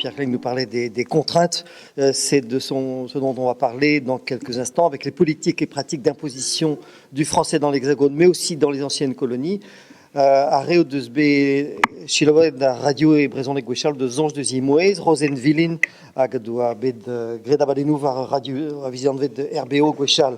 Pierre Klein nous parlait des contraintes. C'est de ce dont on va parler dans quelques instants, avec les politiques et pratiques d'imposition du français dans l'Hexagone, mais aussi dans les anciennes colonies. Arreo deus be chilovet da radio e brezhoneg gwechal de zonj de zimoez, Rosenvillin, hag doa bet greda badenou var radio a visionvet de RBO gwechal.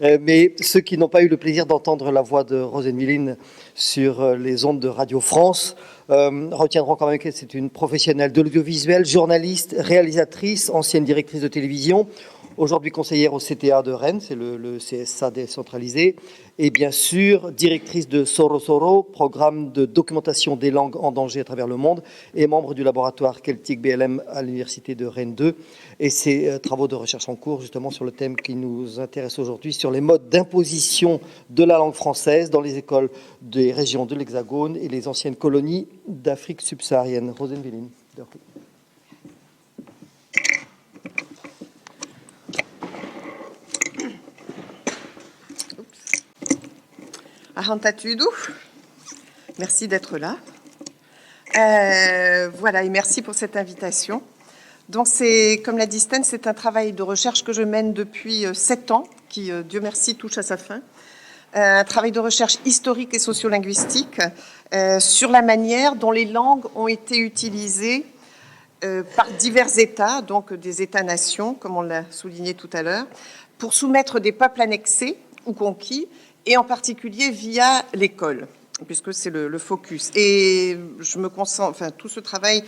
Mais ceux qui n'ont pas eu le plaisir d'entendre la voix de Rosenvillin sur les ondes de Radio France retiendront quand même que c'est une professionnelle de l'audiovisuel, journaliste, réalisatrice, ancienne directrice de télévision, aujourd'hui conseillère au CTA de Rennes, c'est le CSA décentralisé, et bien sûr directrice de Soro Soro, programme de documentation des langues en danger à travers le monde, et membre du laboratoire Celtic BLM à l'université de Rennes 2, et ses travaux de recherche en cours justement sur le thème qui nous intéresse aujourd'hui, sur les modes d'imposition de la langue française dans les écoles des régions de l'Hexagone et les anciennes colonies d'Afrique subsaharienne. Rosenvillin. Arantatudo, merci d'être là. Voilà, et merci pour cette invitation. Donc, comme l'a dit Sten, c'est un travail de recherche que je mène depuis 7 ans, qui, Dieu merci, touche à sa fin. Un travail de recherche historique et sociolinguistique sur la manière dont les langues ont été utilisées par divers États, donc des États-nations, comme on l'a souligné tout à l'heure, pour soumettre des peuples annexés ou conquis, et en particulier via l'école, puisque c'est le focus. Et je me concentre, enfin, tout ce travail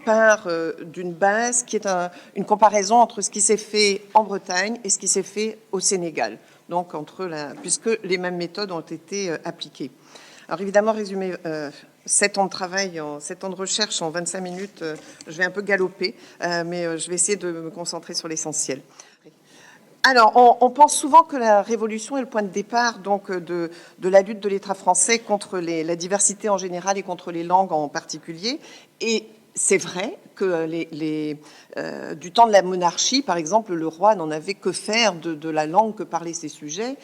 part d'une base qui est une comparaison entre ce qui s'est fait en Bretagne et ce qui s'est fait au Sénégal, donc puisque les mêmes méthodes ont été appliquées. Alors évidemment, résumer 7 ans de travail, 7 ans de recherche en 25 minutes, je vais un peu galoper, mais je vais essayer de me concentrer sur l'essentiel. Alors, on pense souvent que la Révolution est le point de départ donc, de la lutte de l'État français contre la diversité en général et contre les langues en particulier. Et c'est vrai que du temps de la monarchie, par exemple, le roi n'en avait que faire de la langue que parlaient ses sujets,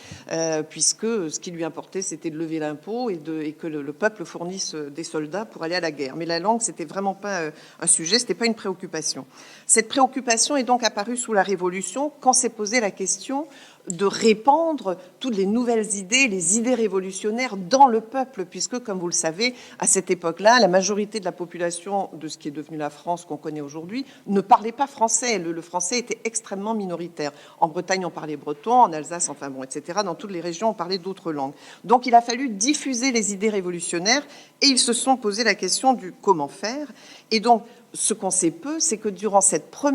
puisque ce qui lui importait, c'était de lever l'impôt et que le peuple fournisse des soldats pour aller à la guerre. Mais la langue, c'était vraiment pas un sujet, c'était pas une préoccupation. Cette préoccupation est donc apparue sous la Révolution, quand s'est posée la question de répandre toutes les nouvelles idées, les idées révolutionnaires dans le peuple, puisque, comme vous le savez, à cette époque-là, la majorité de la population de ce qui est devenu la France qu'on connaît aujourd'hui ne parlait pas français. Le français était extrêmement minoritaire. En Bretagne, on parlait breton, en Alsace, enfin bon, etc. Dans toutes les régions, on parlait d'autres langues. Donc, il a fallu diffuser les idées révolutionnaires et ils se sont posé la question du comment faire. Et donc, ce qu'on sait peu, c'est que durant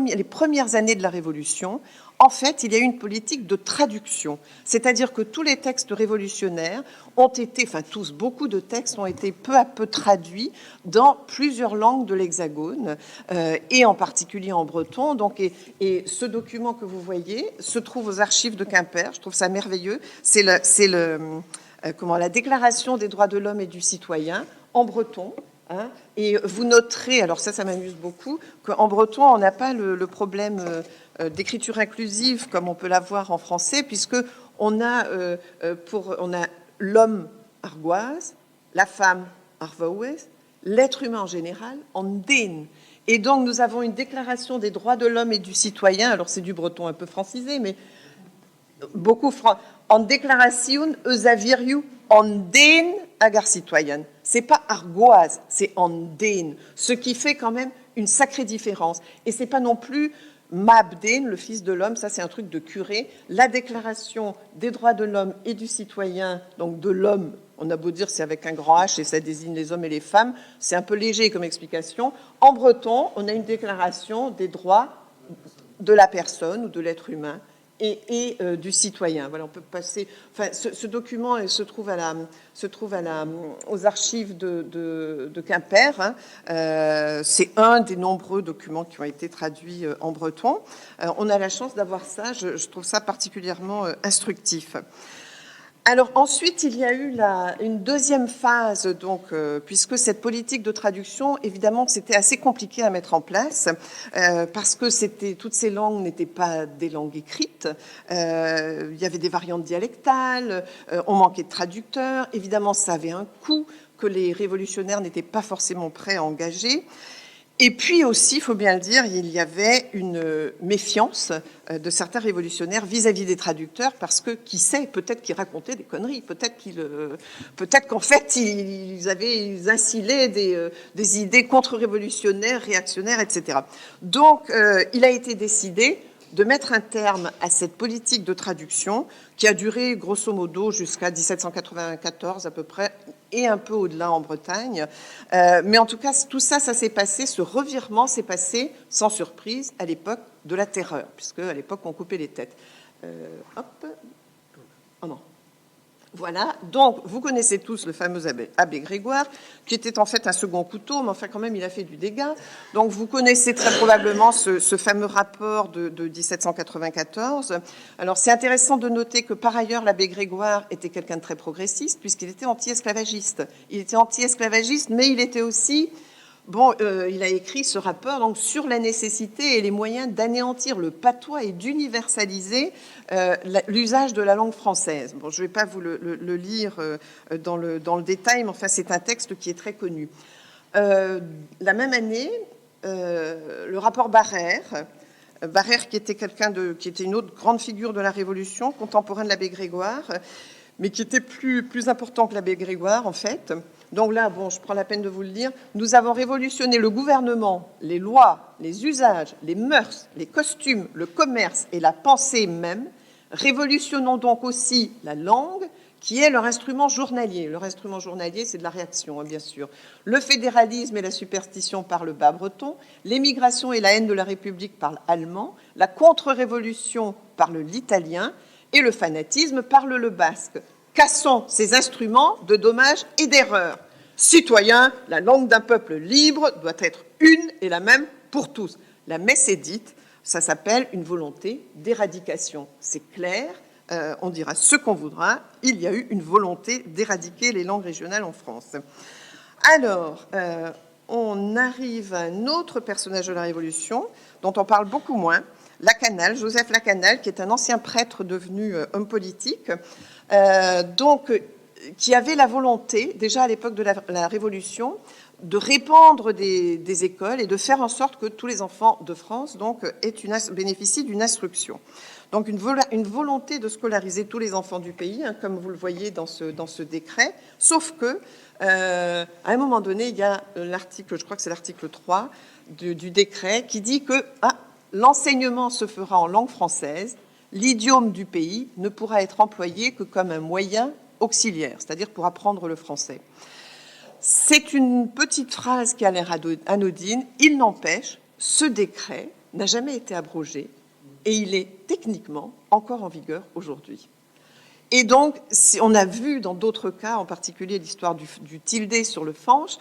les premières années de la Révolution, en fait, il y a eu une politique de traduction. C'est-à-dire que tous les textes révolutionnaires ont été, enfin tous, beaucoup de textes ont été peu à peu traduits dans plusieurs langues de l'Hexagone, et en particulier en breton. Donc, et ce document que vous voyez se trouve aux archives de Quimper. Je trouve ça merveilleux. C'est la Déclaration des droits de l'homme et du citoyen en breton. Hein, et vous noterez, alors ça m'amuse beaucoup, qu'en breton, on n'a pas le problème d'écriture inclusive comme on peut l'avoir en français, puisque on a l'homme argoise, la femme arvaouez, l'être humain en général en den. Et donc nous avons une déclaration des droits de l'homme et du citoyen, alors c'est du breton un peu francisé, mais beaucoup en déclaration eusaviriu en den agar citoyen. C'est pas argoise, c'est en den, ce qui fait quand même une sacrée différence. Et c'est pas non plus Mabden, le fils de l'homme, ça c'est un truc de curé. La déclaration des droits de l'homme et du citoyen, donc de l'homme, on a beau dire c'est avec un grand H et ça désigne les hommes et les femmes, c'est un peu léger comme explication. En breton, on a une déclaration des droits de la personne ou de l'être humain et du citoyen. Voilà, on peut passer. Enfin, ce document se trouve aux archives de Quimper. Hein. C'est un des nombreux documents qui ont été traduits en breton. On a la chance d'avoir ça. Je trouve ça particulièrement instructif. Alors ensuite, il y a eu une deuxième phase, donc, puisque cette politique de traduction, évidemment, c'était assez compliqué à mettre en place, parce que toutes ces langues n'étaient pas des langues écrites, il y avait des variantes dialectales, on manquait de traducteurs, évidemment, ça avait un coût que les révolutionnaires n'étaient pas forcément prêts à engager. Et puis aussi, il faut bien le dire, il y avait une méfiance de certains révolutionnaires vis-à-vis des traducteurs, parce que, qui sait, peut-être qu'ils racontaient des conneries, peut-être qu'en fait, ils instillaient des idées contre-révolutionnaires, réactionnaires, etc. Donc, il a été décidé de mettre un terme à cette politique de traduction qui a duré grosso modo jusqu'à 1794 à peu près, et un peu au-delà en Bretagne. Mais en tout cas, tout ça, s'est passé, ce revirement s'est passé, sans surprise, à l'époque de la Terreur, puisque à l'époque, on coupait les têtes. Hop. Oh non. Voilà, donc vous connaissez tous le fameux abbé Grégoire, qui était en fait un second couteau, mais enfin quand même il a fait du dégât. Donc vous connaissez très probablement ce fameux rapport de 1794. Alors c'est intéressant de noter que par ailleurs l'abbé Grégoire était quelqu'un de très progressiste, puisqu'il était anti-esclavagiste. Il était anti-esclavagiste, mais il était aussi... Bon, il a écrit ce rapport donc, sur la nécessité et les moyens d'anéantir le patois et d'universaliser l'usage de la langue française. Bon, je ne vais pas vous le lire dans le détail, mais enfin, c'est un texte qui est très connu. La même année, le rapport Barrère qui était qui était une autre grande figure de la Révolution, contemporain de l'abbé Grégoire, mais qui était plus important que l'abbé Grégoire, en fait. Donc là, bon, je prends la peine de vous le dire, nous avons révolutionné le gouvernement, les lois, les usages, les mœurs, les costumes, le commerce et la pensée même. Révolutionnons donc aussi la langue, qui est leur instrument journalier. Leur instrument journalier, c'est de la réaction, hein, bien sûr. Le fédéralisme et la superstition parlent bas breton, l'émigration et la haine de la République parlent allemand, la contre-révolution parle l'italien, et le fanatisme parle le basque. Cassons ces instruments de dommages et d'erreurs. Citoyens, la langue d'un peuple libre doit être une et la même pour tous. La messe est dite, ça s'appelle une volonté d'éradication. C'est clair, on dira ce qu'on voudra, il y a eu une volonté d'éradiquer les langues régionales en France. Alors, on arrive à un autre personnage de la Révolution, dont on parle beaucoup moins, Lacanal, Joseph Lacanal, qui est un ancien prêtre devenu homme politique, qui avait la volonté, déjà à l'époque de la Révolution, de répandre des écoles et de faire en sorte que tous les enfants de France bénéficient d'une instruction. Donc une volonté de scolariser tous les enfants du pays, hein, comme vous le voyez dans ce décret, sauf que à un moment donné, il y a l'article, je crois que c'est l'article 3 du décret, qui dit que l'enseignement se fera en langue française, l'idiome du pays ne pourra être employé que comme un moyen auxiliaire, c'est-à-dire pour apprendre le français. C'est une petite phrase qui a l'air anodine. Il n'empêche, ce décret n'a jamais été abrogé et il est techniquement encore en vigueur aujourd'hui. Et donc, on a vu dans d'autres cas, en particulier l'histoire du tilde sur le fange,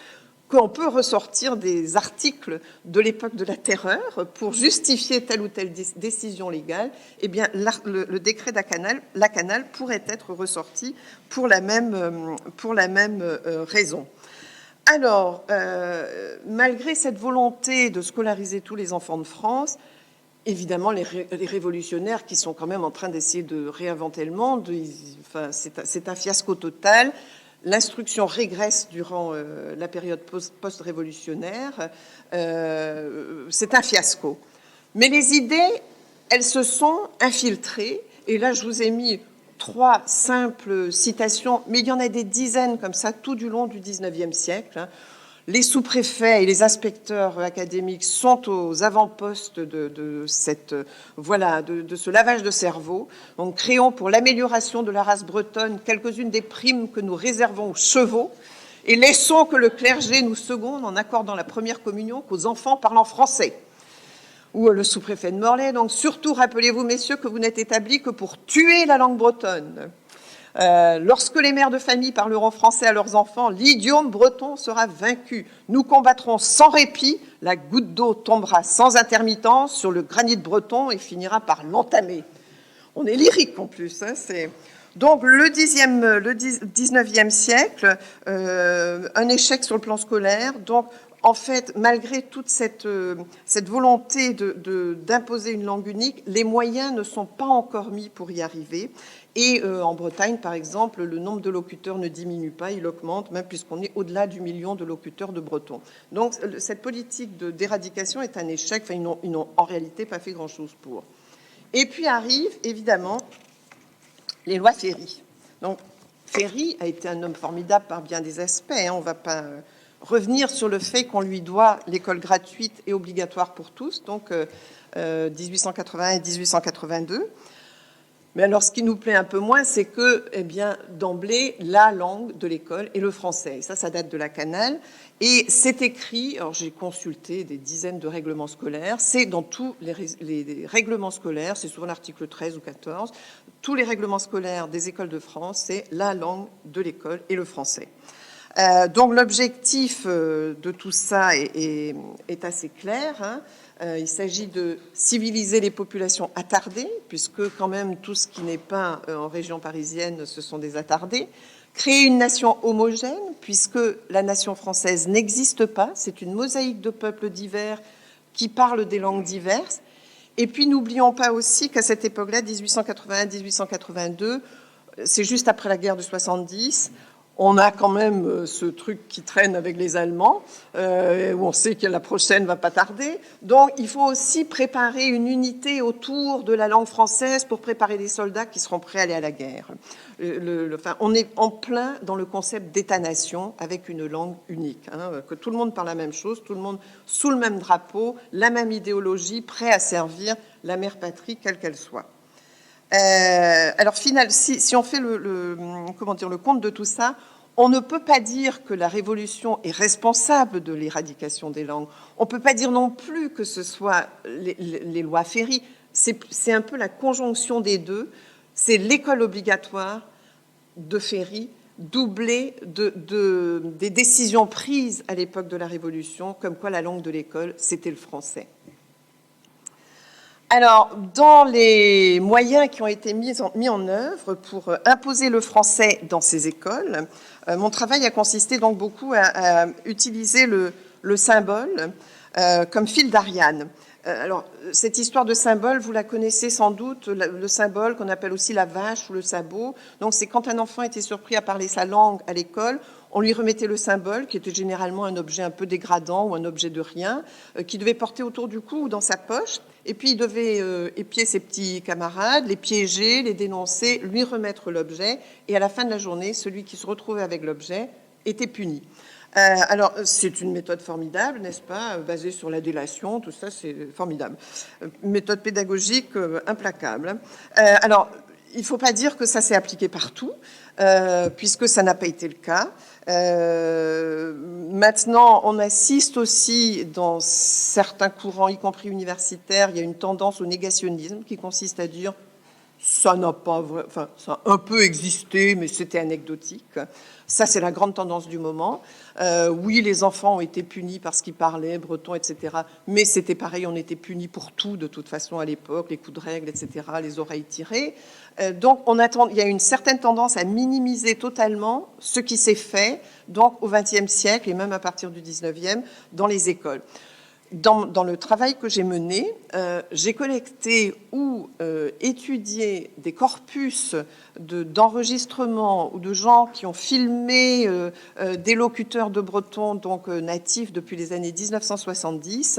qu'on peut ressortir des articles de l'époque de la Terreur pour justifier telle ou telle décision légale. Eh bien, le décret Lacanal pourrait être ressorti pour la même raison. Alors, malgré cette volonté de scolariser tous les enfants de France, évidemment, les révolutionnaires qui sont quand même en train d'essayer de réinventer le monde, c'est un fiasco total. L'instruction régresse durant la période post-révolutionnaire. C'est un fiasco. Mais les idées, elles se sont infiltrées. Et là, je vous ai mis 3 simples citations, mais il y en a des dizaines comme ça tout du long du XIXe siècle. Les sous-préfets et les inspecteurs académiques sont aux avant-postes de ce lavage de cerveau. Donc, créons pour l'amélioration de la race bretonne quelques-unes des primes que nous réservons aux chevaux et laissons que le clergé nous seconde en accordant la première communion qu'aux enfants parlant français. Ou le sous-préfet de Morlaix. Donc, surtout, rappelez-vous, messieurs, que vous n'êtes établis que pour tuer la langue bretonne. Lorsque les mères de famille parleront français à leurs enfants, l'idiome breton sera vaincu. Nous combattrons sans répit, la goutte d'eau tombera sans intermittence sur le granit breton et finira par l'entamer. On est lyrique en plus. Hein, donc le 19e siècle, un échec sur le plan scolaire. Donc en fait, malgré toute cette volonté d'imposer une langue unique, les moyens ne sont pas encore mis pour y arriver. Et en Bretagne, par exemple, le nombre de locuteurs ne diminue pas, il augmente, même puisqu'on est au-delà du million de locuteurs de breton. Donc cette politique d'éradication est un échec. Enfin, ils n'ont en réalité pas fait grand-chose pour. Et puis arrivent, évidemment, les lois Ferry. Donc Ferry a été un homme formidable par bien des aspects. On ne va pas revenir sur le fait qu'on lui doit l'école gratuite et obligatoire pour tous, donc 1880 et 1882. Mais alors, ce qui nous plaît un peu moins, c'est que, eh bien, d'emblée, la langue de l'école est le français. Et ça date de la Canale. Et c'est écrit, alors j'ai consulté des dizaines de règlements scolaires, c'est dans tous les règlements scolaires, c'est souvent l'article 13 ou 14, tous les règlements scolaires des écoles de France, c'est la langue de l'école et le français. Donc l'objectif de tout ça est assez clair, hein. Il s'agit de civiliser les populations attardées, puisque quand même tout ce qui n'est pas en région parisienne, ce sont des attardés. Créer une nation homogène, puisque la nation française n'existe pas, c'est une mosaïque de peuples divers qui parlent des langues diverses. Et puis n'oublions pas aussi qu'à cette époque-là, 1881-1882, c'est juste après la guerre de 70, on a quand même ce truc qui traîne avec les Allemands, où on sait que la prochaine ne va pas tarder. Donc, il faut aussi préparer une unité autour de la langue française pour préparer des soldats qui seront prêts à aller à la guerre. On est en plein dans le concept d'État-nation avec une langue unique, hein, que tout le monde parle la même chose, tout le monde sous le même drapeau, la même idéologie, prêt à servir la mère patrie, quelle qu'elle soit. Alors, si on fait le compte de tout ça, on ne peut pas dire que la Révolution est responsable de l'éradication des langues. On ne peut pas dire non plus que ce soit les lois Ferry. C'est un peu la conjonction des deux. C'est l'école obligatoire de Ferry, doublée des décisions prises à l'époque de la Révolution, comme quoi la langue de l'école, c'était le français. Alors, dans les moyens qui ont été mis en œuvre pour imposer le français dans ces écoles, mon travail a consisté donc beaucoup à utiliser le symbole comme fil d'Ariane. Alors, cette histoire de symbole, vous la connaissez sans doute, le symbole qu'on appelle aussi la vache ou le sabot. Donc, c'est quand un enfant était surpris à parler sa langue à l'école, on lui remettait le symbole, qui était généralement un objet un peu dégradant ou un objet de rien, qu'il devait porter autour du cou ou dans sa poche. Et puis, il devait épier ses petits camarades, les piéger, les dénoncer, lui remettre l'objet. Et à la fin de la journée, celui qui se retrouvait avec l'objet était puni. Alors, c'est une méthode formidable, n'est-ce pas, basée sur la délation, tout ça, c'est formidable. Méthode pédagogique implacable. Alors, il ne faut pas dire que ça s'est appliqué partout, puisque ça n'a pas été le cas. Maintenant, on assiste aussi dans certains courants, y compris universitaires, il y a une tendance au négationnisme qui consiste à dire ça n'a pas, enfin, ça a un peu existé, mais c'était anecdotique. Ça, c'est la grande tendance du moment. Oui, les enfants ont été punis parce qu'ils parlaient breton, etc. Mais c'était pareil, on était punis pour tout, de toute façon, à l'époque, les coups de règle, etc., les oreilles tirées. Donc, il y a une certaine tendance à minimiser totalement ce qui s'est fait, donc, au XXe siècle, et même à partir du XIXe, dans les écoles. Dans le travail que j'ai mené, j'ai collecté ou étudié des corpus d'enregistrements ou de gens qui ont filmé des locuteurs de breton, donc natifs depuis les années 1970.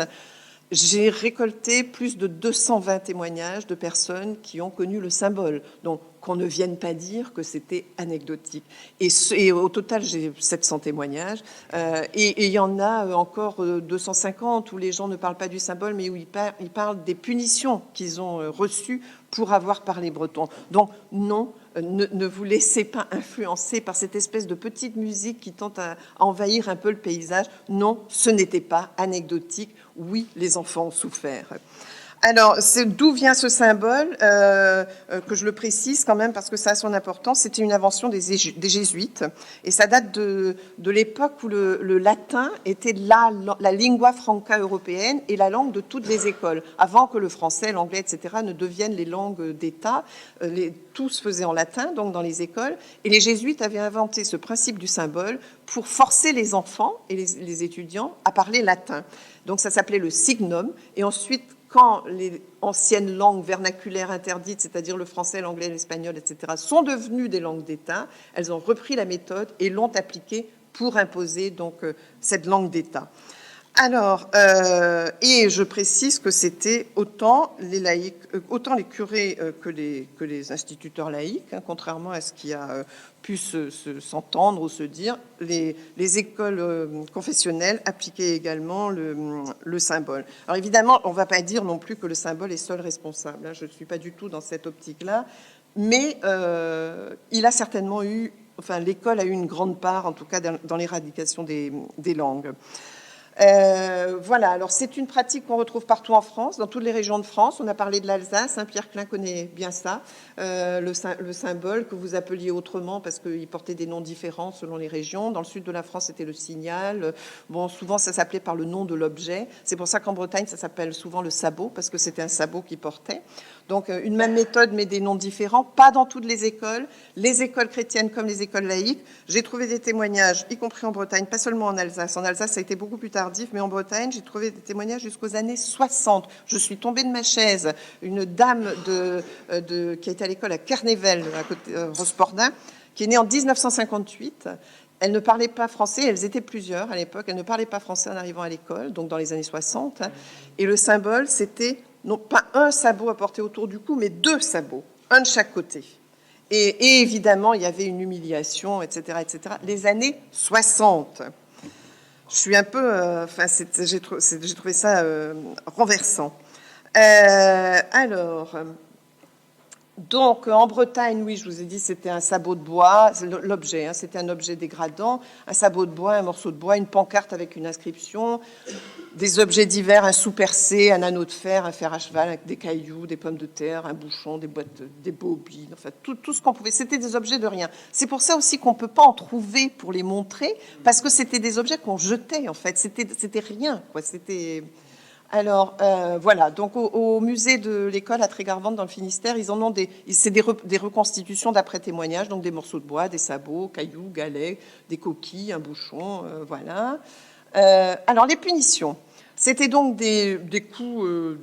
J'ai récolté plus de 220 témoignages de personnes qui ont connu le symbole. Donc, qu'on ne vienne pas dire que c'était anecdotique. Et au total, j'ai 700 témoignages. Et il y en a encore 250 où les gens ne parlent pas du symbole, mais où ils parlent des punitions qu'ils ont reçues pour avoir parlé breton. Donc, non, ne vous laissez pas influencer par cette espèce de petite musique qui tente à envahir un peu le paysage. Non, ce n'était pas anecdotique. Oui, les enfants ont souffert. Alors, d'où vient ce symbole que je le précise quand même parce que ça a son importance. C'était une invention des jésuites et ça date de l'époque où le latin était la lingua franca européenne et la langue de toutes les écoles. Avant que le français, l'anglais, etc. ne deviennent les langues d'État, tout se faisait en latin, donc dans les écoles. Et les jésuites avaient inventé ce principe du symbole pour forcer les enfants et les étudiants à parler latin. Donc ça s'appelait le signum et ensuite quand les anciennes langues vernaculaires interdites, c'est-à-dire le français, l'anglais, l'espagnol, etc., sont devenues des langues d'État, elles ont repris la méthode et l'ont appliquée pour imposer donc cette langue d'État. Alors, et je précise que c'était autant les laïcs, autant les curés que les instituteurs laïcs, hein, contrairement à ce qui a pu s'entendre ou se dire, les écoles confessionnelles appliquaient également le symbole. Alors évidemment, on ne va pas dire non plus que le symbole est seul responsable, hein, je ne suis pas du tout dans cette optique-là, mais il a certainement eu, enfin l'école a eu une grande part, en tout cas dans l'éradication des langues. Voilà, alors c'est une pratique qu'on retrouve partout en France, dans toutes les régions de France. On a parlé de l'Alsace, hein, Pierre Klein connaît bien ça, le symbole que vous appeliez autrement parce qu'il portait des noms différents selon les régions. Dans le sud de la France, c'était le signal. Bon, souvent, ça s'appelait par le nom de l'objet. C'est pour ça qu'en Bretagne, ça s'appelle souvent le sabot, parce que c'était un sabot qu'il portait. Donc, une même méthode, mais des noms différents, pas dans toutes les écoles chrétiennes comme les écoles laïques. J'ai trouvé des témoignages, y compris en Bretagne, pas seulement en Alsace. En Alsace, ça a été beaucoup plus tardif, mais en Bretagne, j'ai trouvé des témoignages jusqu'aux années 60. Je suis tombée de ma chaise. Une dame qui a été à l'école à Carnével, à côté Rospordin, qui est née en 1958. Elle ne parlait pas français, elles étaient plusieurs à l'époque, elle ne parlait pas français en arrivant à l'école, donc dans les années 60. Et le symbole, c'était non pas un sabot à porter autour du cou, mais 2 sabots, un de chaque côté. Et évidemment, il y avait une humiliation, etc., etc. Les années 60. Je suis un peu... j'ai trouvé ça renversant. Donc, en Bretagne, oui, je vous ai dit, c'était un sabot de bois, l'objet, hein, c'était un objet dégradant, un sabot de bois, un morceau de bois, une pancarte avec une inscription, des objets divers, un sou percé, un anneau de fer, un fer à cheval avec des cailloux, des pommes de terre, un bouchon, des boîtes, des bobines, enfin tout ce qu'on pouvait. C'était des objets de rien. C'est pour ça aussi qu'on ne peut pas en trouver pour les montrer, parce que c'était des objets qu'on jetait, en fait. C'était rien, quoi. C'était... Alors, voilà, donc au musée de l'école à Trégarvente, dans le Finistère, ils en ont c'est des reconstitutions d'après témoignages, donc des morceaux de bois, des sabots, cailloux, galets, des coquilles, un bouchon, voilà. Alors, les punitions. C'était donc des coups de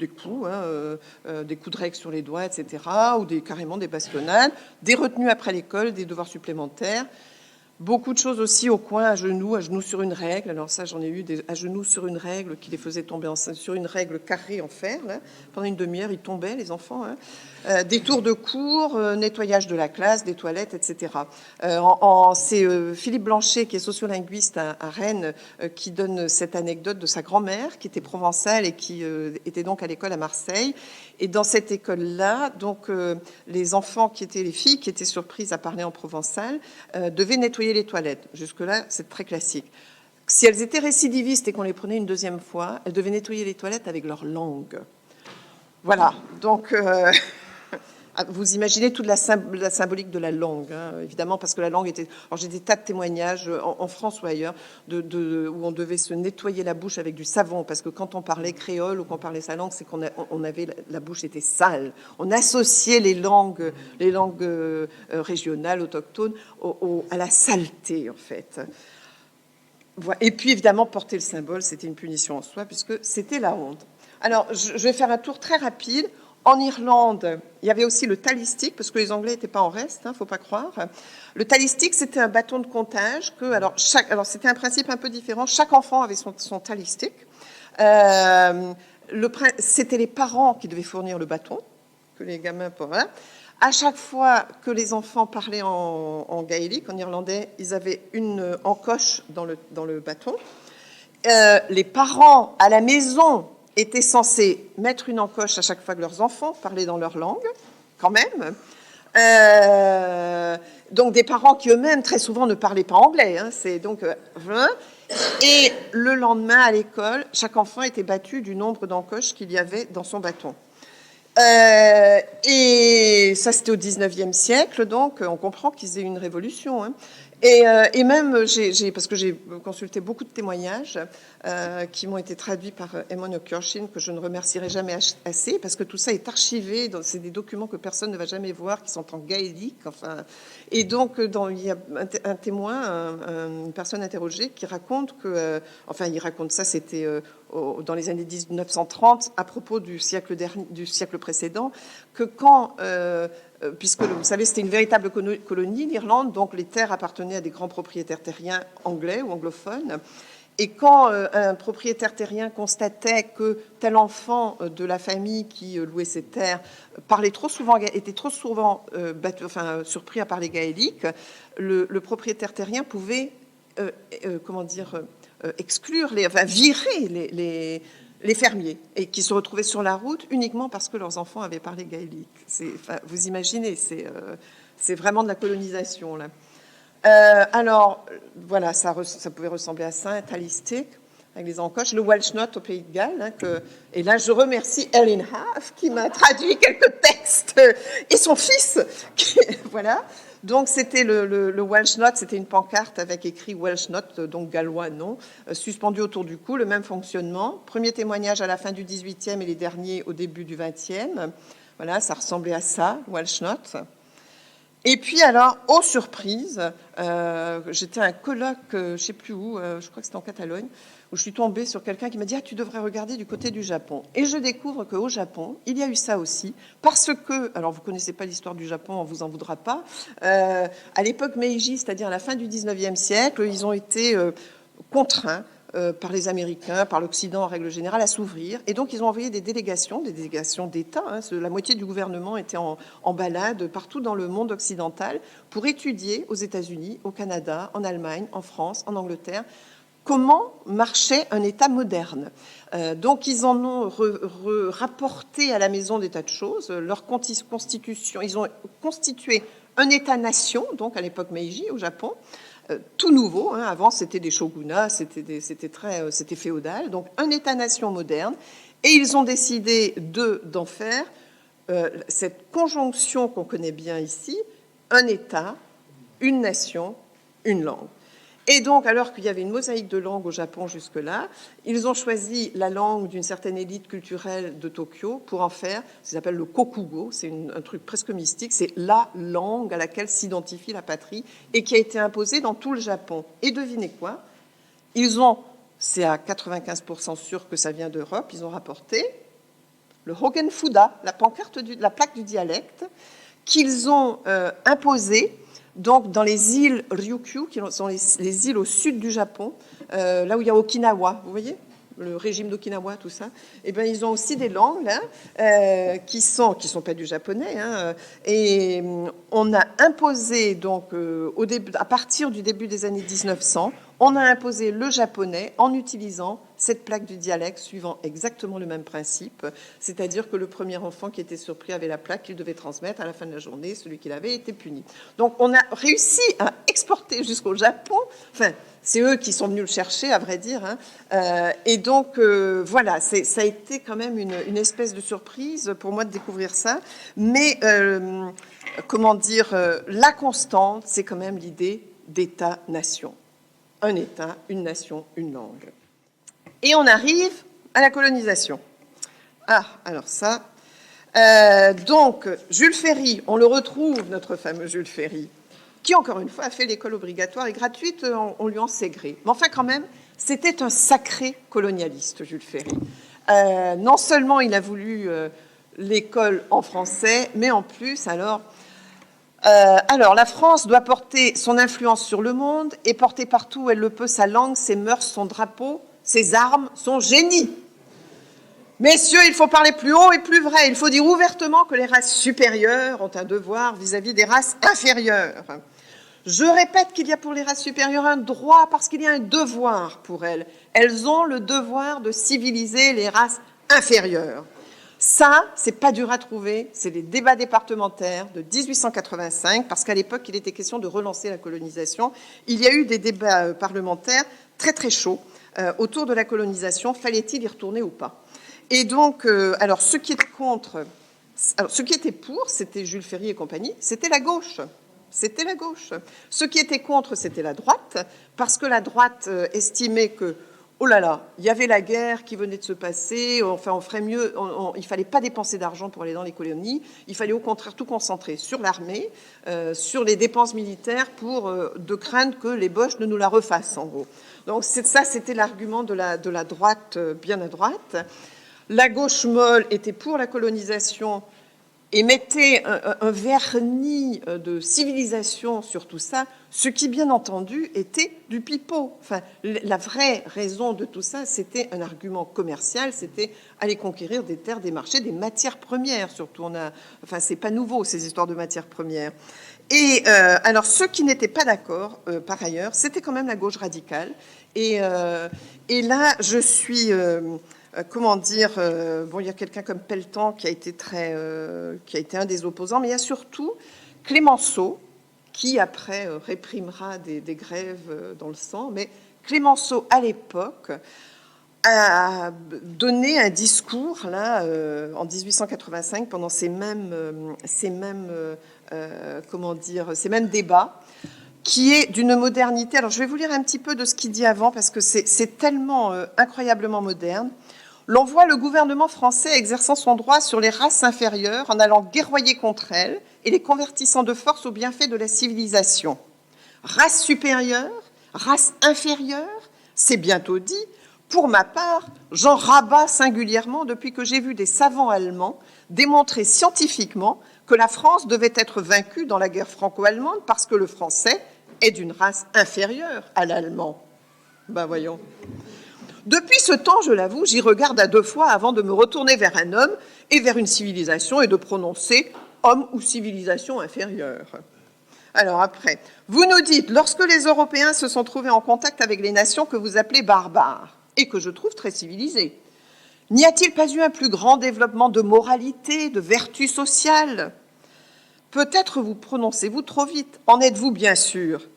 règle sur les doigts, etc., ou carrément des bastonnades, des retenues après l'école, des devoirs supplémentaires. Beaucoup de choses aussi au coin, à genoux sur une règle. Alors ça, j'en ai eu à genoux sur une règle qui les faisait tomber sur une règle carrée en fer. Là. Pendant une demi-heure, ils tombaient, les enfants. Hein. Des tours de cours, nettoyage de la classe, des toilettes, etc. C'est Philippe Blanchet, qui est sociolinguiste à Rennes, qui donne cette anecdote de sa grand-mère, qui était provençale et qui était donc à l'école à Marseille. Et dans cette école-là, donc les enfants les filles qui étaient surprises à parler en provençal, devaient nettoyer les toilettes. Jusque-là, c'est très classique. Si elles étaient récidivistes et qu'on les prenait une deuxième fois, elles devaient nettoyer les toilettes avec leur langue. Voilà. Donc, vous imaginez toute la symbolique de la langue, hein, évidemment, parce que la langue était... Alors, j'ai des tas de témoignages en France ou ailleurs où on devait se nettoyer la bouche avec du savon, parce que quand on parlait créole ou qu'on parlait sa langue, c'est qu'on avait... La bouche était sale. On associait les langues régionales, autochtones, à la saleté, en fait. Et puis, évidemment, porter le symbole, c'était une punition en soi, puisque c'était la honte. Alors, je vais faire un tour très rapide. En Irlande, il y avait aussi le talistique, parce que les Anglais n'étaient pas en reste, hein, faut pas croire. Le talistique, c'était un bâton de comptage. Alors c'était un principe un peu différent. Chaque enfant avait son talistique. C'était les parents qui devaient fournir le bâton, que les gamins pourraient. À chaque fois que les enfants parlaient en gaélique, en irlandais, ils avaient une encoche dans le bâton. Les parents, à la maison, étaient censés mettre une encoche à chaque fois que leurs enfants parlaient dans leur langue, quand même. Donc des parents qui eux-mêmes, très souvent, ne parlaient pas anglais. Hein, et le lendemain, à l'école, chaque enfant était battu du nombre d'encoches qu'il y avait dans son bâton. Et ça, c'était au 19e siècle, donc on comprend qu'ils aient eu une révolution. Hein. Et même, parce que j'ai consulté beaucoup de témoignages qui m'ont été traduits par Eamon O'Curshin, que je ne remercierai jamais assez, parce que tout ça est archivé, c'est des documents que personne ne va jamais voir, qui sont en gaélique. Enfin, et donc, il y a un témoin, une personne interrogée, qui raconte que... il raconte ça, c'était dans les années 1930, à propos du siècle précédent, que quand, puisque vous savez, c'était une véritable colonie, l'Irlande, donc les terres appartenaient à des grands propriétaires terriens anglais ou anglophones. Et quand un propriétaire terrien constatait que tel enfant de la famille qui louait ses terres était trop souvent surpris à parler gaélique, le propriétaire terrien pouvait exclure, virer les fermiers, et qui se retrouvaient sur la route uniquement parce que leurs enfants avaient parlé gaélique. Vous imaginez, c'est vraiment de la colonisation, là. Alors, voilà, ça pouvait ressembler à ça, un talistique avec les encoches, le Welsh Not au Pays de Galles. Hein, et là, je remercie Ellen Half qui m'a traduit quelques textes, et son fils. Voilà. Donc, c'était le Welsh Not, c'était une pancarte avec écrit Welsh Not, donc gallois non, suspendu autour du cou, le même fonctionnement. Premier témoignage à la fin du XVIIIe et les derniers au début du XXe. Voilà, ça ressemblait à ça, Welsh Not. Et puis alors, aux surprises, j'étais à un colloque, je ne sais plus où, je crois que c'était en Catalogne, où je suis tombée sur quelqu'un qui m'a dit « Ah, tu devrais regarder du côté du Japon ». Et je découvre qu'au Japon, il y a eu ça aussi, parce que, alors vous ne connaissez pas l'histoire du Japon, on ne vous en voudra pas, à l'époque Meiji, c'est-à-dire à la fin du 19e siècle, ils ont été contraints par les Américains, par l'Occident en règle générale, à s'ouvrir. Et donc, ils ont envoyé des délégations d'État. Hein, la moitié du gouvernement était en balade partout dans le monde occidental pour étudier aux États-Unis, au Canada, en Allemagne, en France, en Angleterre, comment marchait un État moderne. Donc, ils en ont rapporté à la maison des tas de choses. Leur constitution, ils ont constitué un État-nation, donc à l'époque Meiji, au Japon, tout nouveau. Hein. Avant, c'était des shogunats, c'était féodal. Donc, un État-nation moderne. Et ils ont décidé d'en faire cette conjonction qu'on connaît bien ici, un État, une nation, une langue. Et donc, alors qu'il y avait une mosaïque de langues au Japon jusque-là, ils ont choisi la langue d'une certaine élite culturelle de Tokyo pour en faire ce qu'ils appellent le kokugo. C'est un truc presque mystique. C'est la langue à laquelle s'identifie la patrie et qui a été imposée dans tout le Japon. Et devinez quoi ? C'est à 95% sûr que ça vient d'Europe, ils ont rapporté le Hogen Fuda, la plaque du dialecte, qu'ils ont imposée donc dans les îles Ryukyu, qui sont les îles au sud du Japon, là où il y a Okinawa, vous voyez, le régime d'Okinawa, tout ça. Et bien, ils ont aussi des langues là, qui sont pas du japonais. Hein, et on a imposé donc à partir du début des années 1900, on a imposé le japonais en utilisant cette plaque du dialecte suivant exactement le même principe, c'est-à-dire que le premier enfant qui était surpris avait la plaque qu'il devait transmettre à la fin de la journée, celui qui l'avait été puni. Donc on a réussi à exporter jusqu'au Japon, enfin c'est eux qui sont venus le chercher à vrai dire, hein. Et donc voilà, ça a été quand même une espèce de surprise pour moi de découvrir ça, mais comment dire, la constante, c'est quand même l'idée d'État-nation. Un État, une nation, une langue. Et on arrive à la colonisation. Ah, alors ça. Donc, Jules Ferry, on le retrouve, notre fameux Jules Ferry, qui, encore une fois, a fait l'école obligatoire et gratuite, on lui en sait gré. Mais enfin, quand même, c'était un sacré colonialiste, Jules Ferry. Non seulement il a voulu l'école en français, mais en plus, alors, la France doit porter son influence sur le monde et porter partout où elle le peut sa langue, ses mœurs, son drapeau, ses armes, son génie. Messieurs, il faut parler plus haut et plus vrai. Il faut dire ouvertement que les races supérieures ont un devoir vis-à-vis des races inférieures. Je répète qu'il y a pour les races supérieures un droit parce qu'il y a un devoir pour elles. Elles ont le devoir de civiliser les races inférieures. Ça, c'est pas dur à trouver, c'est les débats départementaires de 1885, parce qu'à l'époque, il était question de relancer la colonisation. Il y a eu des débats parlementaires très très chauds autour de la colonisation. Fallait-il y retourner ou pas ? Et donc, alors ceux qui étaient contre, ceux qui étaient pour, c'était Jules Ferry et compagnie, c'était la gauche. C'était la gauche. Ceux qui étaient contre, c'était la droite, parce que la droite estimait que oh là là, il y avait la guerre qui venait de se passer, enfin on ferait mieux, il ne fallait pas dépenser d'argent pour aller dans les colonies, il fallait au contraire tout concentrer sur l'armée, sur les dépenses militaires de craindre que les Boches ne nous la refassent en gros. Donc ça, c'était l'argument de la droite bien à droite. La gauche molle était pour la colonisation et mettait un vernis de civilisation sur tout ça, ce qui, bien entendu, était du pipeau. Enfin, la vraie raison de tout ça, c'était un argument commercial, c'était aller conquérir des terres, des marchés, des matières premières, surtout. Enfin, c'est pas nouveau, ces histoires de matières premières. Et alors, ceux qui n'étaient pas d'accord, par ailleurs, c'était quand même la gauche radicale. Et là, je suis... comment dire, bon, il y a quelqu'un comme Pelletan qui a été un des opposants, mais il y a surtout Clémenceau, qui après réprimera des grèves dans le sang, mais Clémenceau, à l'époque, a donné un discours, là, en 1885, pendant ces mêmes débats, qui est d'une modernité. Alors, je vais vous lire un petit peu de ce qu'il dit avant, parce que c'est tellement incroyablement moderne. L'on voit le gouvernement français exerçant son droit sur les races inférieures en allant guerroyer contre elles et les convertissant de force aux bienfaits de la civilisation. Race supérieure, race inférieure, c'est bientôt dit. Pour ma part, j'en rabats singulièrement depuis que j'ai vu des savants allemands démontrer scientifiquement que la France devait être vaincue dans la guerre franco-allemande parce que le français est d'une race inférieure à l'allemand. Ben voyons. Depuis ce temps, je l'avoue, j'y regarde à deux fois avant de me retourner vers un homme et vers une civilisation et de prononcer homme ou civilisation inférieure. Alors après, vous nous dites, lorsque les Européens se sont trouvés en contact avec les nations que vous appelez barbares et que je trouve très civilisées, n'y a-t-il pas eu un plus grand développement de moralité, de vertu sociale? Peut-être vous prononcez-vous trop vite. En êtes-vous bien sûr?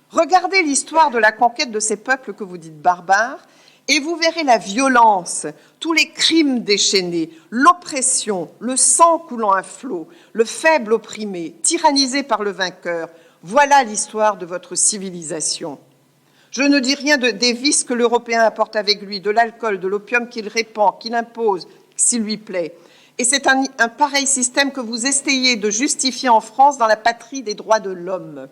Regardez l'histoire de la conquête de ces peuples que vous dites barbares et vous verrez la violence, tous les crimes déchaînés, l'oppression, le sang coulant à flot, le faible opprimé, tyrannisé par le vainqueur. Voilà l'histoire de votre civilisation. Je ne dis rien des vices que l'Européen apporte avec lui, de l'alcool, de l'opium qu'il répand, qu'il impose, s'il lui plaît. Et c'est un pareil système que vous essayez de justifier en France dans la patrie des droits de l'homme.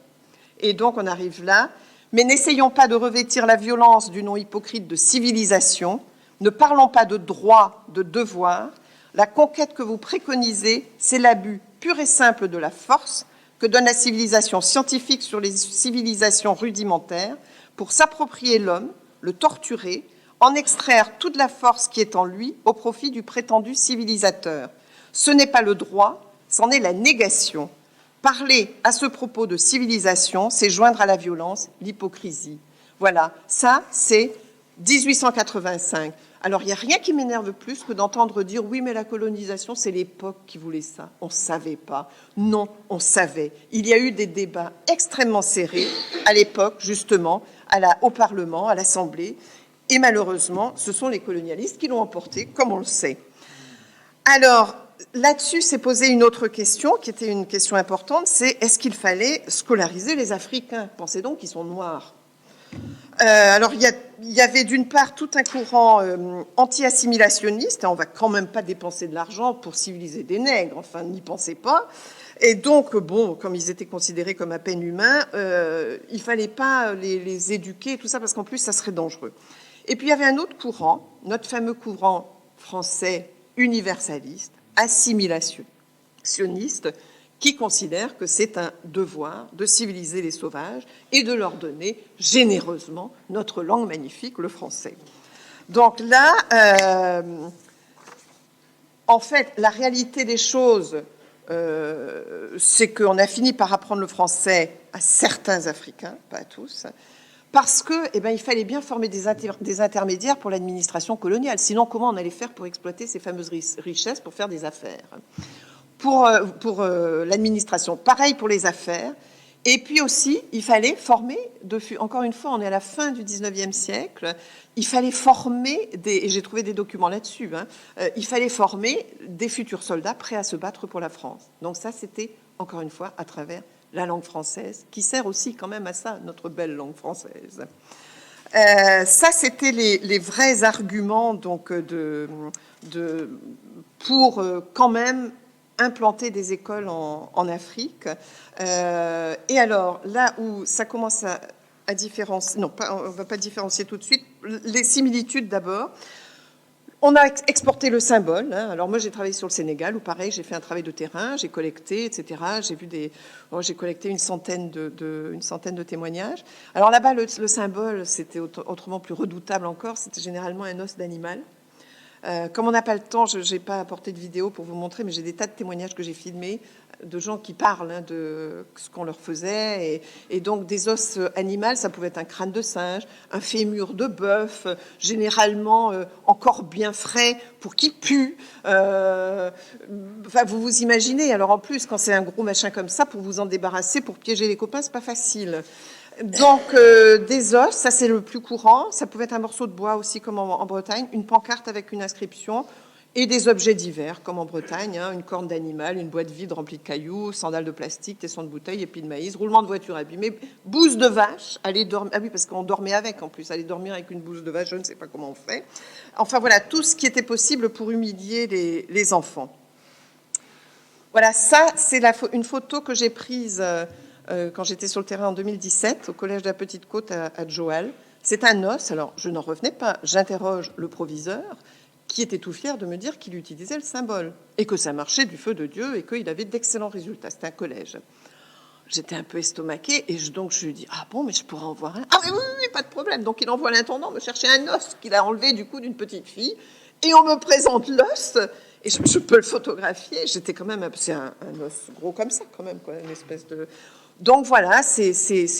Et donc on arrive là. Mais n'essayons pas de revêtir la violence du nom hypocrite de civilisation. Ne parlons pas de droit, de devoir. La conquête que vous préconisez, c'est l'abus pur et simple de la force que donne la civilisation scientifique sur les civilisations rudimentaires pour s'approprier l'homme, le torturer, en extraire toute la force qui est en lui au profit du prétendu civilisateur. Ce n'est pas le droit, c'en est la négation. Parler à ce propos de civilisation, c'est joindre à la violence l'hypocrisie. Voilà, ça c'est 1885. Alors il n'y a rien qui m'énerve plus que d'entendre dire oui mais la colonisation c'est l'époque qui voulait ça. On ne savait pas. Non, on savait. Il y a eu des débats extrêmement serrés à l'époque justement au Parlement, à l'Assemblée et malheureusement ce sont les colonialistes qui l'ont emporté comme on le sait. Alors là-dessus s'est posée une autre question, qui était une question importante, c'est est-ce qu'il fallait scolariser les Africains? Pensez donc qu'ils sont noirs. Alors il y avait d'une part tout un courant anti-assimilationniste, on ne va quand même pas dépenser de l'argent pour civiliser des nègres, enfin n'y pensez pas. Et donc, bon, comme ils étaient considérés comme à peine humains, il ne fallait pas les éduquer, tout ça, parce qu'en plus ça serait dangereux. Et puis il y avait un autre courant, notre fameux courant français universaliste, assimilationniste, qui considère que c'est un devoir de civiliser les sauvages et de leur donner généreusement notre langue magnifique, le français. Donc là, en fait, la réalité des choses, c'est qu'on a fini par apprendre le français à certains Africains, pas à tous, parce que, il fallait bien former des intermédiaires pour l'administration coloniale. Sinon, comment on allait faire pour exploiter ces fameuses richesses pour faire des affaires? Pour l'administration, pareil pour les affaires. Et puis aussi, il fallait former, encore une fois, on est à la fin du 19e siècle, il fallait former, et j'ai trouvé des documents là-dessus, il fallait former des futurs soldats prêts à se battre pour la France. Donc ça, c'était, encore une fois, à travers la langue française, qui sert aussi quand même à ça, notre belle langue française. Ça, c'était les vrais arguments donc, pour quand même implanter des écoles en Afrique. Et alors, là où ça commence à différencier, non, on ne va pas différencier tout de suite, les similitudes d'abord. On a exporté le symbole. Hein. Alors moi, j'ai travaillé sur le Sénégal, où pareil, j'ai fait un travail de terrain, j'ai collecté, etc. J'ai collecté une centaine de témoignages. Alors là-bas, le symbole, c'était autrement plus redoutable encore. C'était généralement un os d'animal. Comme on n'a pas le temps, je n'ai pas apporté de vidéo pour vous montrer, mais j'ai des tas de témoignages que j'ai filmés de gens qui parlent hein, de ce qu'on leur faisait. Et donc, des os animaux, ça pouvait être un crâne de singe, un fémur de bœuf, généralement encore bien frais pour qu'il pue. Enfin, vous vous imaginez, alors en plus, quand c'est un gros machin comme ça, pour vous en débarrasser, pour piéger les copains, c'est pas facile. Donc, des os, ça c'est le plus courant. Ça pouvait être un morceau de bois aussi, comme en Bretagne, une pancarte avec une inscription, et des objets divers, comme en Bretagne, hein, une corne d'animal, une boîte vide remplie de cailloux, sandales de plastique, tessons de bouteilles, épis de maïs, roulement de voiture abîmée, bouse de vache, aller dormir. Ah oui, parce qu'on dormait avec en plus, aller dormir avec une bouse de vache, je ne sais pas comment on fait. Enfin voilà, tout ce qui était possible pour humilier les enfants. Voilà, ça c'est une photo que j'ai prise quand j'étais sur le terrain en 2017, au Collège de la Petite Côte à Joal. C'est un os, alors je n'en revenais pas, j'interroge le proviseur, qui était tout fier de me dire qu'il utilisait le symbole, et que ça marchait du feu de Dieu, et qu'il avait d'excellents résultats. C'était un collège. J'étais un peu estomaquée, et donc je lui dis « Ah bon, mais je pourrais en voir un ?» « Ah oui, pas de problème. » Donc il envoie l'intendant me chercher un os qu'il a enlevé du cou d'une petite fille, et on me présente l'os, et je peux le photographier. J'étais quand même... C'est un os gros comme ça, quand même, quoi, une espèce de... Donc voilà, ces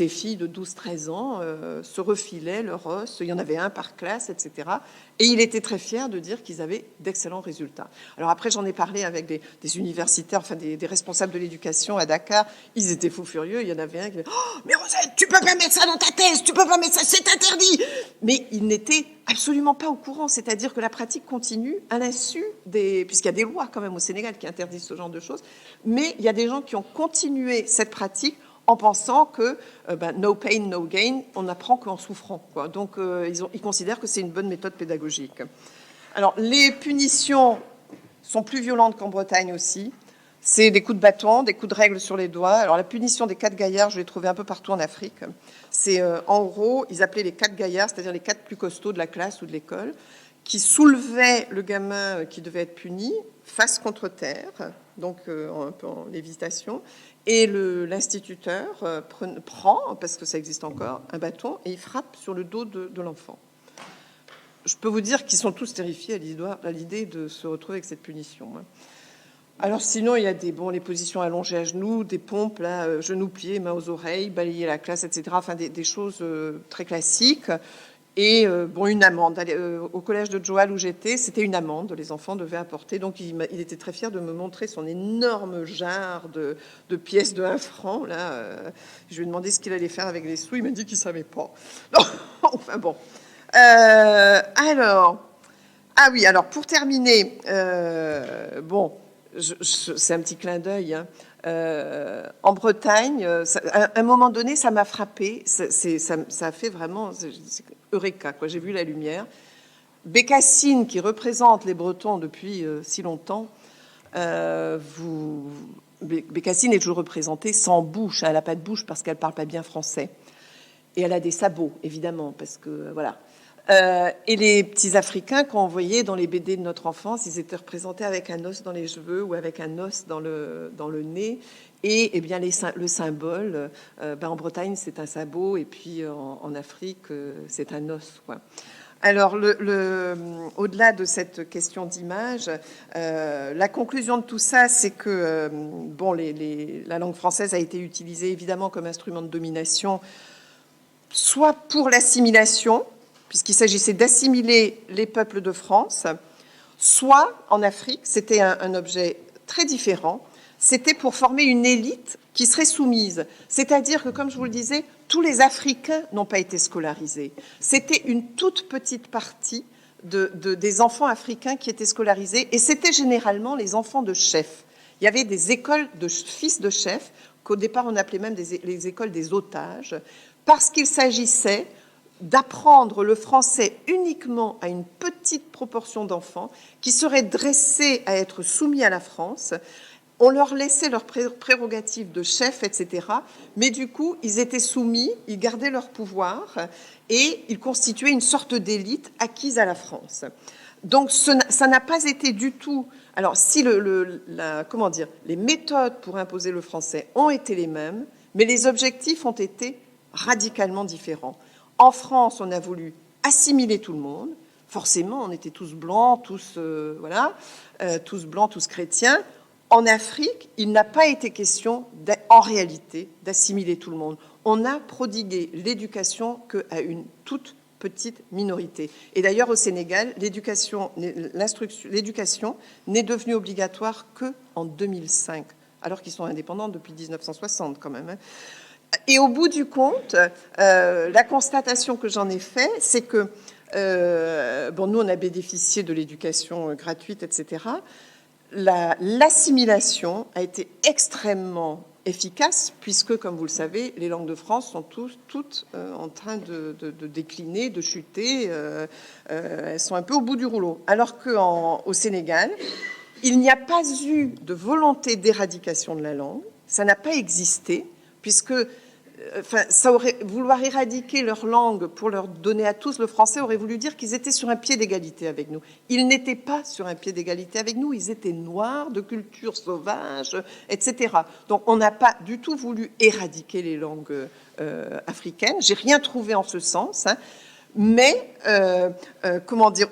filles de 12-13 ans se refilaient leur os, il y en avait un par classe, etc. Et il était très fier de dire qu'ils avaient d'excellents résultats. Alors après, j'en ai parlé avec des universitaires, enfin des responsables de l'éducation à Dakar, ils étaient fous furieux, il y en avait un qui disait « Oh, mais Rosette, tu peux pas mettre ça dans ta thèse, tu peux pas mettre ça, c'est interdit !» Mais ils n'étaient absolument pas au courant, c'est-à-dire que la pratique continue à l'insu puisqu'il y a des lois quand même au Sénégal qui interdisent ce genre de choses, mais il y a des gens qui ont continué cette pratique en pensant que no pain, no gain, on apprend qu'en souffrant, quoi. Donc, ils considèrent que c'est une bonne méthode pédagogique. Alors, les punitions sont plus violentes qu'en Bretagne aussi. C'est des coups de bâton, des coups de règle sur les doigts. Alors, la punition des 4 gaillards, je l'ai trouvée un peu partout en Afrique. C'est, en gros, ils appelaient les 4 gaillards, c'est-à-dire les 4 plus costauds de la classe ou de l'école, qui soulevaient le gamin qui devait être puni face contre terre, donc un peu en lévitation, et l'instituteur prend, parce que ça existe encore, un bâton et il frappe sur le dos de l'enfant. Je peux vous dire qu'ils sont tous terrifiés à l'idée de se retrouver avec cette punition. Alors sinon, il y a les positions allongées à genoux, des pompes, là, genoux pliés, mains aux oreilles, balayer la classe, etc. Enfin, des choses très classiques. Et une amende. Au collège de Joal où j'étais, c'était une amende. Les enfants devaient apporter. Donc, il était très fier de me montrer son énorme jarre de pièces de 1 franc. Là, je lui ai demandé ce qu'il allait faire avec les sous. Il m'a dit qu'il ne savait pas. Enfin bon. Alors, pour terminer, c'est un petit clin d'œil. Hein. En Bretagne, à un moment donné, ça m'a frappé. Ça a fait vraiment eureka, quoi. J'ai vu la lumière. Bécassine, qui représente les Bretons depuis si longtemps, Bécassine est toujours représentée sans bouche. Elle n'a pas de bouche parce qu'elle ne parle pas bien français. Et elle a des sabots, évidemment, parce que voilà. Et les petits Africains qu'on voyait dans les BD de notre enfance, ils étaient représentés avec un os dans les cheveux ou avec un os dans le nez. Et eh bien le symbole, en Bretagne, c'est un sabot, et puis en Afrique, c'est un os, quoi. Alors, au-delà de cette question d'image, la conclusion de tout ça, c'est que la langue française a été utilisée évidemment comme instrument de domination, soit pour l'assimilation, puisqu'il s'agissait d'assimiler les peuples de France, soit en Afrique, c'était un objet très différent, c'était pour former une élite qui serait soumise. C'est-à-dire que, comme je vous le disais, tous les Africains n'ont pas été scolarisés. C'était une toute petite partie des enfants africains qui étaient scolarisés, et c'était généralement les enfants de chefs. Il y avait des écoles de fils de chefs, qu'au départ on appelait même les écoles des otages, parce qu'il s'agissait d'apprendre le français uniquement à une petite proportion d'enfants qui seraient dressés à être soumis à la France. On leur laissait leurs prérogatives de chef, etc. Mais du coup, ils étaient soumis, ils gardaient leur pouvoir et ils constituaient une sorte d'élite acquise à la France. Donc, ça n'a pas été du tout... Alors, si les méthodes pour imposer le français ont été les mêmes, mais les objectifs ont été radicalement différents. En France, on a voulu assimiler tout le monde. Forcément, on était tous blancs, tous blancs, tous chrétiens. En Afrique, il n'a pas été question, en réalité, d'assimiler tout le monde. On a prodigué l'éducation qu'à une toute petite minorité. Et d'ailleurs, au Sénégal, l'éducation n'est devenue obligatoire qu'en 2005, alors qu'ils sont indépendants depuis 1960 quand même. Et au bout du compte, la constatation que j'en ai faite, c'est que, nous, on a bénéficié de l'éducation gratuite, etc., l'assimilation a été extrêmement efficace, puisque, comme vous le savez, les langues de France sont toutes en train de décliner, de chuter. Elles sont un peu au bout du rouleau. Alors qu'au Sénégal, il n'y a pas eu de volonté d'éradication de la langue. Ça n'a pas existé, puisque vouloir éradiquer leur langue pour leur donner à tous le français aurait voulu dire qu'ils étaient sur un pied d'égalité avec nous. Ils n'étaient pas sur un pied d'égalité avec nous, ils étaient noirs, de culture sauvage, etc. Donc on n'a pas du tout voulu éradiquer les langues africaines. J'ai rien trouvé en ce sens, hein. Mais,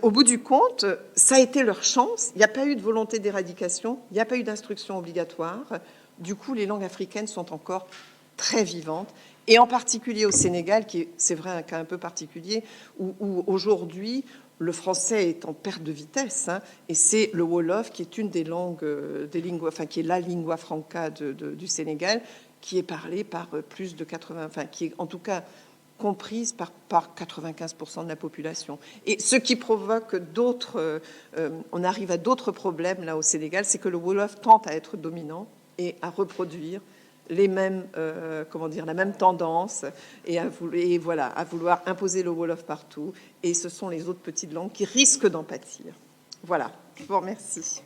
au bout du compte, ça a été leur chance. Il n'y a pas eu de volonté d'éradication, il n'y a pas eu d'instruction obligatoire. Du coup, les langues africaines sont encore très vivantes, et en particulier au Sénégal, c'est vrai, un cas un peu particulier, où aujourd'hui, le français est en perte de vitesse, hein, et c'est le Wolof qui est une des langues, qui est la lingua franca du Sénégal, qui est parlée par plus de 80, qui est en tout cas comprise par 95% de la population. Et ce qui provoque on arrive à d'autres problèmes là au Sénégal, c'est que le Wolof tente à être dominant et à reproduire la même tendance et à vouloir imposer le Wolof partout. Et ce sont les autres petites langues qui risquent d'en pâtir. Voilà, je vous remercie.